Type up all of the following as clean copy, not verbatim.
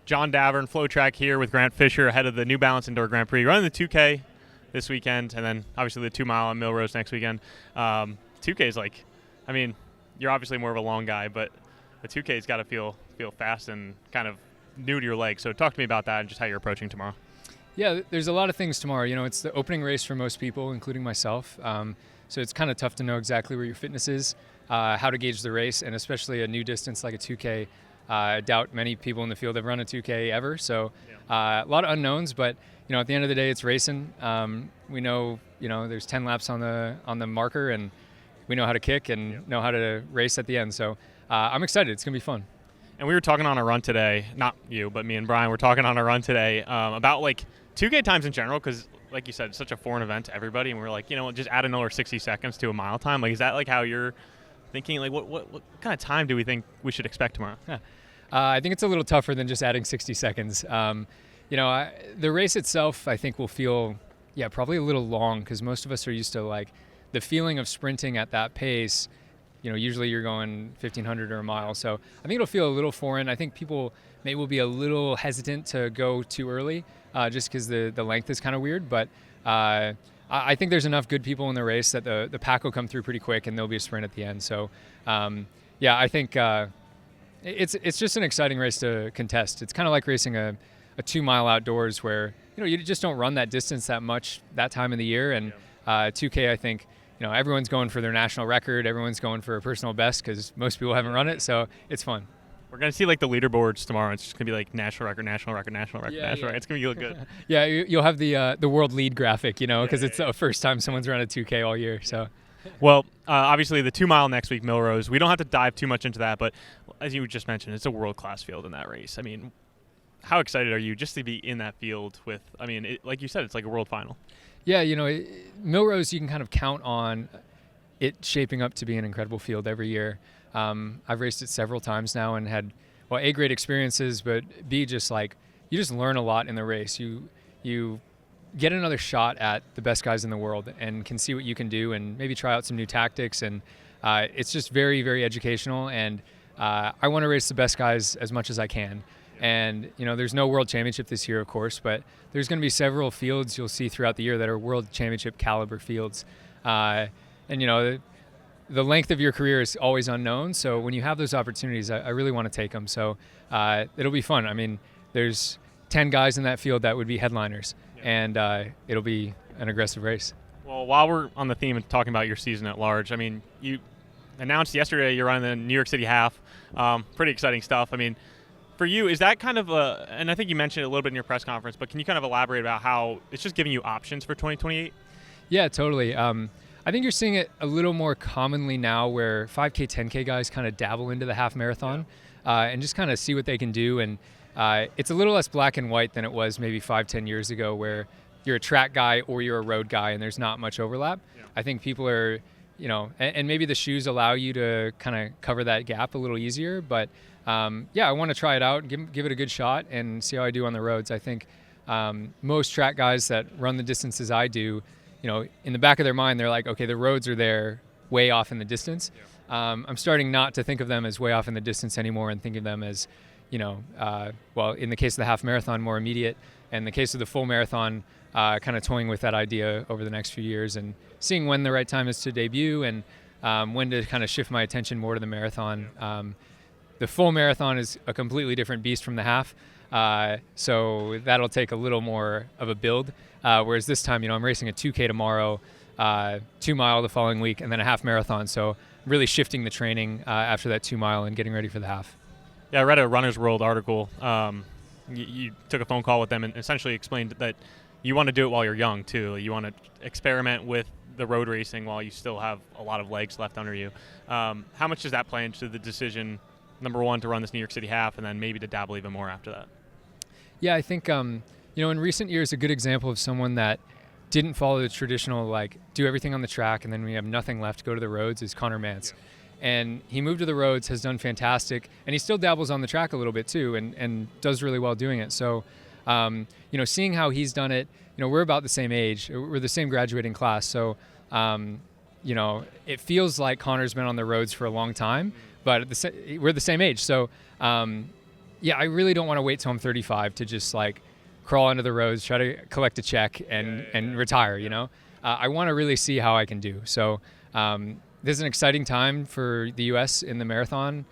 John Davern, FloTrack here with Grant Fisher ahead of the new Balance Indoor Grand Prix. Running the 2K this weekend, and then obviously the 2 mile on Millrose next weekend. 2K is like, I mean, you're obviously more of a long guy, but the 2K's got to feel fast and kind of new to your legs. So talk to me about that and just how you're approaching tomorrow. Yeah, there's a lot of things tomorrow. You know, it's the opening race for most people, including myself. So it's kind of tough to know exactly where your fitness is, how to gauge the race, and especially a new distance like a 2K. I doubt many people in the field have run a 2K ever. So a lot of unknowns, but you know, at the end of the day, it's racing. We know, there's 10 laps on the marker, and we know how to kick and know how to race at the end. So I'm excited. It's gonna be fun. And we were talking on a run today, not you, but me and Brian were talking on a run today about like 2K times in general, because like you said, it's such a foreign event to everybody, and we're like, just add another 60 seconds to a mile time. Like, is that like how you're thinking? Like, what kind of time do we think we should expect tomorrow? I think it's a little tougher than just adding 60 seconds. The race itself, I think, will feel, probably a little long, because most of us are used to like the feeling of sprinting at that pace. Usually you're going 1,500 or a mile. So I think it'll feel a little foreign. I think people will be a little hesitant to go too early, just because the length is kind of weird. But I think there's enough good people in the race that the pack will come through pretty quick, and there'll be a sprint at the end. So I think it's just an exciting race to contest. It's kind of like racing a 2 mile outdoors, where you just don't run that distance that much that time of the year. And 2K, I think, everyone's going for their national record. Everyone's going for a personal best, because most people haven't run it. So it's fun. We're going to see like the leaderboards tomorrow. It's just going to be like national record, national record, national record, national record. It's going to look good. Yeah, you'll have the world lead graphic, because it's the first time someone's run a 2K all year. So. Well, obviously the 2 mile next week, Millrose. We don't have to dive too much into that, but as you just mentioned, it's a world-class field in that race. I mean, how excited are you just to be in that field with, like you said, it's like a world final. Yeah, Millrose, you can kind of count on it shaping up to be an incredible field every year. I've raced it several times now and had, A, great experiences, but B, just like, you just learn a lot in the race. You get another shot at the best guys in the world and can see what you can do and maybe try out some new tactics. And it's just very, very educational. And I want to race the best guys as much as I can. And, there's no world championship this year, of course, but there's going to be several fields you'll see throughout the year that are world championship caliber fields. The length of your career is always unknown. So when you have those opportunities, I really want to take them. So it'll be fun. I mean, there's 10 guys in that field that would be headliners, and it'll be an aggressive race. Well, while we're on the theme of talking about your season at large, you announced yesterday you're running the New York City Half. Pretty exciting stuff. For you, is that kind of and I think you mentioned it a little bit in your press conference, but can you kind of elaborate about how it's just giving you options for 2028? Yeah, totally. I think you're seeing it a little more commonly now, where 5K, 10K guys kind of dabble into the half marathon and just kind of see what they can do. And it's a little less black and white than it was maybe 5-10 years ago, where you're a track guy or you're a road guy and there's not much overlap. Yeah. I think people are, and maybe the shoes allow you to kind of cover that gap a little easier. But I want to try it out, give it a good shot and see how I do on the roads. I think most track guys that run the distances I do, in the back of their mind, they're like, okay, the roads are there way off in the distance. Yeah. I'm starting not to think of them as way off in the distance anymore and think of them as, in the case of the half marathon, more immediate. And in the case of the full marathon, kind of toying with that idea over the next few years and seeing when the right time is to debut and when to kind of shift my attention more to the marathon. The full marathon is a completely different beast from the half. So that'll take a little more of a build. Whereas this time, I'm racing a 2K tomorrow, 2 mile the following week, and then a half marathon. So really shifting the training after that 2 mile and getting ready for the half. Yeah, I read a Runner's World article. You took a phone call with them and essentially explained that you want to do it while you're young too. You want to experiment with the road racing while you still have a lot of legs left under you. How much does that play into the decision, number one, to run this New York City Half, and then maybe to dabble even more after that? Yeah, I think, in recent years, a good example of someone that didn't follow the traditional, do everything on the track and then we have nothing left, go to the roads, is Connor Mance. Yeah. And he moved to the roads, has done fantastic, and he still dabbles on the track a little bit too, and does really well doing it. So, seeing how he's done it, we're about the same age, we're the same graduating class. So, it feels like Connor's been on the roads for a long time, but we're the same age. So, yeah, I really don't want to wait till I'm 35 to just like crawl into the roads, try to collect a check and retire, you know? I want to really see how I can do. So this is an exciting time for the U.S. in the marathon.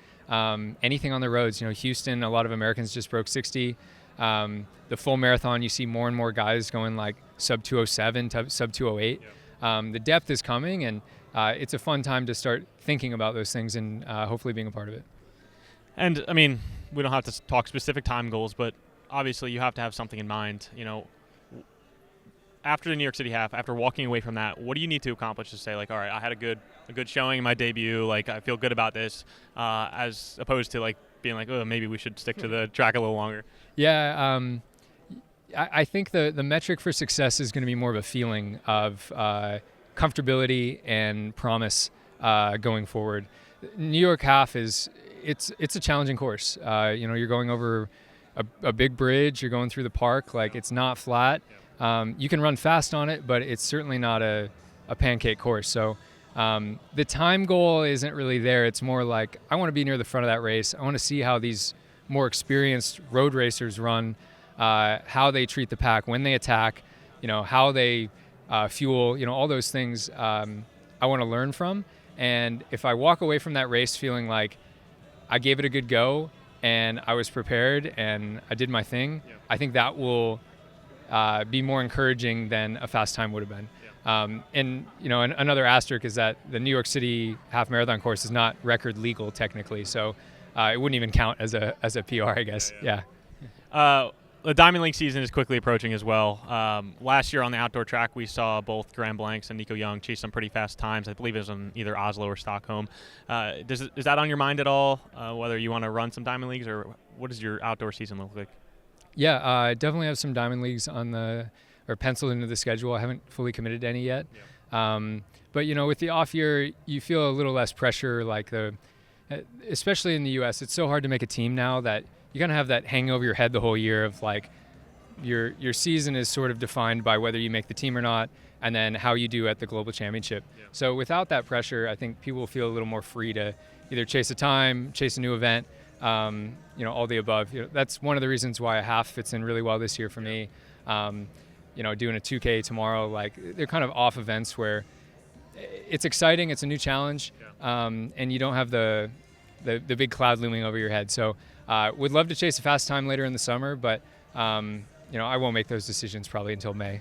Anything on the roads, you know, Houston, a lot of Americans just broke 60. The full marathon, you see more and more guys going like sub 207 to sub 208. The depth is coming, and it's a fun time to start thinking about those things and hopefully being a part of it. And I mean, we don't have to talk specific time goals, but obviously you have to have something in mind. You know, after the New York City Half, after walking away from that, what do you need to accomplish to say, like, all right, I had a good showing in my debut, like I feel good about this, as opposed to like being like, oh, maybe we should stick to the track a little longer? Yeah, I think the metric for success is going to be more of a feeling of comfortability and promise going forward. New York Half it's a challenging course. You know, you're going over a big bridge, you're going through the park, like it's not flat. You can run fast on it, but it's certainly not a pancake course. So the time goal isn't really there. It's more like I want to be near the front of that race. I want to see how these more experienced road racers run, how they treat the pack when they attack, you know, how they fuel, you know, all those things I want to learn from. And if I walk away from that race feeling like I gave it a good go and I was prepared and I did my thing, I think that will be more encouraging than a fast time would have been. And you know, another asterisk is that the New York City Half Marathon course is not record legal technically, so it wouldn't even count as a PR, I guess. The Diamond League season is quickly approaching as well. Last year on the outdoor track, we saw both Graham Blanks and Nico Young chase some pretty fast times. I believe it was in either Oslo or Stockholm. Is that on your mind at all, whether you want to run some Diamond Leagues, or what does your outdoor season look like? Yeah, I definitely have some Diamond Leagues penciled into the schedule. I haven't fully committed to any yet. But, you know, with the off year, you feel a little less pressure, like especially in the U.S., it's so hard to make a team now that you kind of have that hanging over your head the whole year of like your season is sort of defined by whether you make the team or not, and then how you do at the global championship. So without that pressure, I think people will feel a little more free to either chase a time, chase a new event, you know, all the above. You know, that's one of the reasons why a half fits in really well this year for me. You know, doing a 2K tomorrow, like they're kind of off events where it's exciting, it's a new challenge, and you don't have the big cloud looming over your head. So would love to chase a fast time later in the summer, but you know, I won't make those decisions probably until May.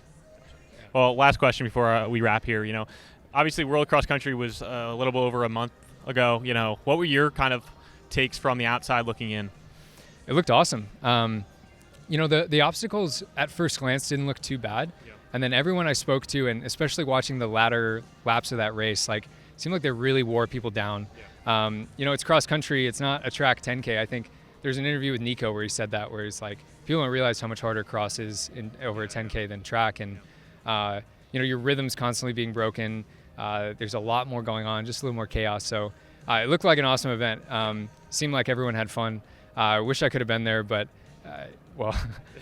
Well, last question before we wrap here. You know, obviously World Cross Country was a little bit over a month ago. You know, what were your kind of takes from the outside looking in? It looked awesome. You know, the obstacles at first glance didn't look too bad. And then everyone I spoke to, and especially watching the latter laps of that race, like it seemed like they really wore people down. You know, it's cross country. It's not a track 10K. I think there's an interview with Nico where he said that, where he's like, people don't realize how much harder cross is over a 10K than track. And, you know, your rhythm's constantly being broken. There's a lot more going on, just a little more chaos. So it looked like an awesome event. Seemed like everyone had fun. I wish I could have been there, but well,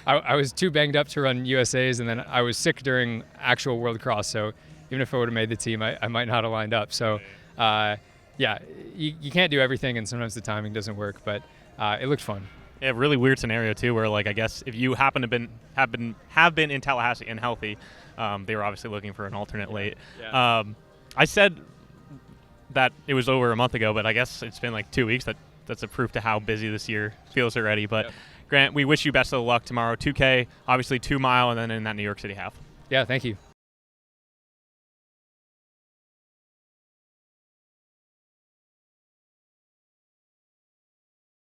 I was too banged up to run USA's, and then I was sick during actual World Cross. So even if I would have made the team, I might not have lined up. So yeah, you can't do everything, and sometimes the timing doesn't work, but it looked fun. Yeah, really weird scenario too, where like I guess if you happen to have been in Tallahassee and healthy, they were obviously looking for an alternate late. I said that it was over a month ago, but I guess it's been like 2 weeks. That's a proof to how busy this year feels already. But Grant, we wish you best of luck tomorrow. 2K, obviously 2 mile, and then in that New York City half. Yeah, thank you.